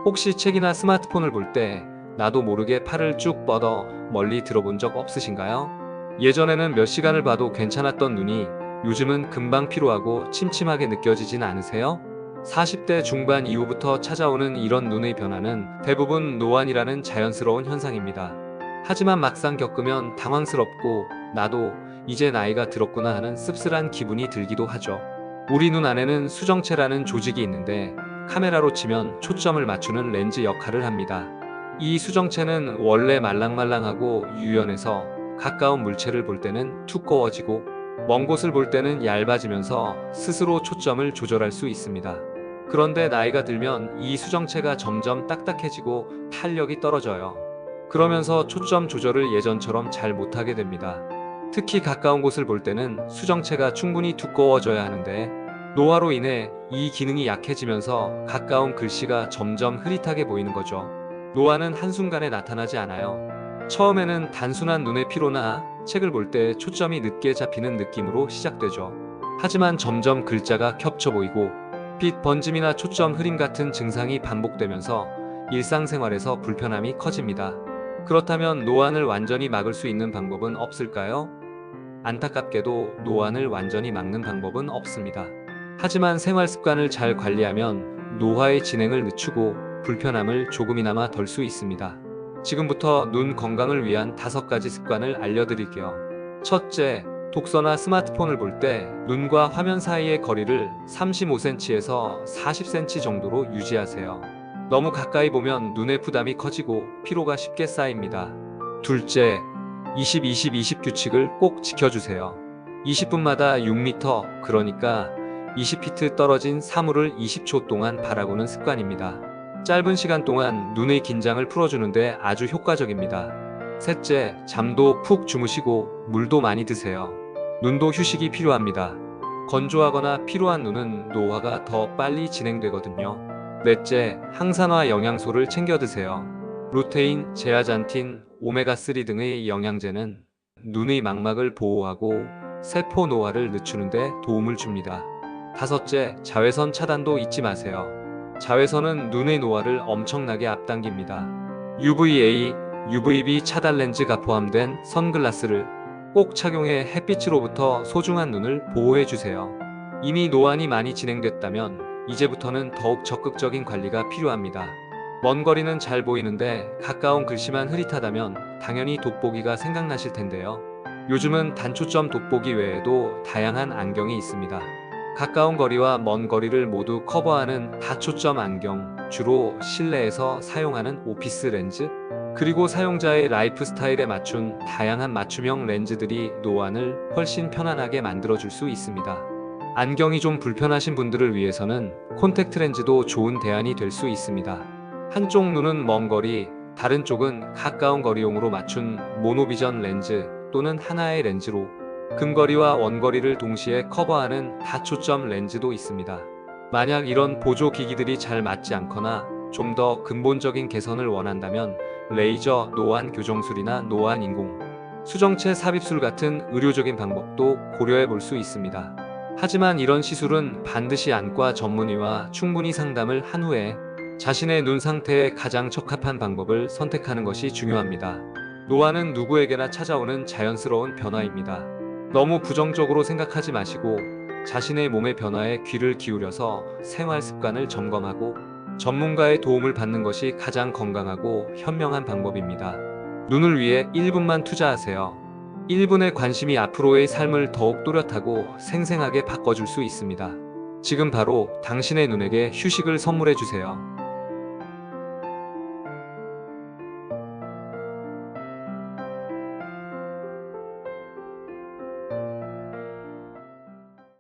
혹시 책이나 스마트폰을 볼 때 나도 모르게 팔을 쭉 뻗어 멀리 들어본 적 없으신가요? 예전에는 몇 시간을 봐도 괜찮았던 눈이 요즘은 금방 피로하고 침침하게 느껴지진 않으세요? 40대 중반 이후부터 찾아오는 이런 눈의 변화는 대부분 노안이라는 자연스러운 현상입니다. 하지만 막상 겪으면 당황스럽고 나도 이제 나이가 들었구나 하는 씁쓸한 기분이 들기도 하죠. 우리 눈 안에는 수정체라는 조직이 있는데 카메라로 치면 초점을 맞추는 렌즈 역할을 합니다. 이 수정체는 원래 말랑말랑하고 유연해서 가까운 물체를 볼 때는 두꺼워지고 먼 곳을 볼 때는 얇아지면서 스스로 초점을 조절할 수 있습니다. 그런데 나이가 들면 이 수정체가 점점 딱딱해지고 탄력이 떨어져요. 그러면서 초점 조절을 예전처럼 잘 못하게 됩니다. 특히 가까운 곳을 볼 때는 수정체가 충분히 두꺼워져야 하는데 노화로 인해 이 기능이 약해지면서 가까운 글씨가 점점 흐릿하게 보이는 거죠. 노화는 한순간에 나타나지 않아요. 처음에는 단순한 눈의 피로나 책을 볼 때 초점이 늦게 잡히는 느낌으로 시작되죠. 하지만 점점 글자가 겹쳐 보이고 빛 번짐이나 초점 흐림 같은 증상이 반복되면서 일상생활에서 불편함이 커집니다. 그렇다면 노안을 완전히 막을 수 있는 방법은 없을까요? 안타깝게도 노안을 완전히 막는 방법은 없습니다. 하지만 생활 습관을 잘 관리하면 노화의 진행을 늦추고 불편함을 조금이나마 덜 수 있습니다. 지금부터 눈 건강을 위한 5가지 습관을 알려드릴게요. 첫째, 독서나 스마트폰을 볼 때 눈과 화면 사이의 거리를 35cm에서 40cm 정도로 유지하세요. 너무 가까이 보면 눈의 부담이 커지고 피로가 쉽게 쌓입니다. 둘째, 20-20-20 규칙을 꼭 지켜주세요. 20분마다 6m, 그러니까 20피트 떨어진 사물을 20초 동안 바라보는 습관입니다. 짧은 시간 동안 눈의 긴장을 풀어주는데 아주 효과적입니다. 셋째, 잠도 푹 주무시고 물도 많이 드세요. 눈도 휴식이 필요합니다. 건조하거나 피로한 눈은 노화가 더 빨리 진행되거든요. 넷째, 항산화 영양소를 챙겨 드세요. 루테인, 제아잔틴, 오메가3 등의 영양제는 눈의 망막을 보호하고 세포 노화를 늦추는데 도움을 줍니다. 다섯째, 자외선 차단도 잊지 마세요. 자외선은 눈의 노화를 엄청나게 앞당깁니다. UVA, UVB 차단 렌즈가 포함된 선글라스를 꼭 착용해 햇빛으로부터 소중한 눈을 보호해 주세요. 이미 노안이 많이 진행됐다면 이제부터는 더욱 적극적인 관리가 필요합니다. 먼 거리는 잘 보이는데 가까운 글씨만 흐릿하다면 당연히 돋보기가 생각나실 텐데요. 요즘은 단초점 돋보기 외에도 다양한 안경이 있습니다. 가까운 거리와 먼 거리를 모두 커버하는 다초점 안경, 주로 실내에서 사용하는 오피스 렌즈, 그리고 사용자의 라이프 스타일에 맞춘 다양한 맞춤형 렌즈들이 노안을 훨씬 편안하게 만들어줄 수 있습니다. 안경이 좀 불편하신 분들을 위해서는 콘택트 렌즈도 좋은 대안이 될 수 있습니다. 한쪽 눈은 먼 거리, 다른 쪽은 가까운 거리용으로 맞춘 모노비전 렌즈 또는 하나의 렌즈로 근거리와 원거리를 동시에 커버하는 다초점 렌즈도 있습니다. 만약 이런 보조 기기들이 잘 맞지 않거나 좀 더 근본적인 개선을 원한다면 레이저 노안 교정술이나 노안 인공 수정체 삽입술 같은 의료적인 방법도 고려해 볼 수 있습니다. 하지만 이런 시술은 반드시 안과 전문의와 충분히 상담을 한 후에 자신의 눈 상태에 가장 적합한 방법을 선택하는 것이 중요합니다. 노안은 누구에게나 찾아오는 자연스러운 변화입니다. 너무 부정적으로 생각하지 마시고 자신의 몸의 변화에 귀를 기울여서 생활 습관을 점검하고 전문가의 도움을 받는 것이 가장 건강하고 현명한 방법입니다. 눈을 위해 1분만 투자하세요. 1분의 관심이 앞으로의 삶을 더욱 또렷하고 생생하게 바꿔줄 수 있습니다. 지금 바로 당신의 눈에게 휴식을 선물해 주세요.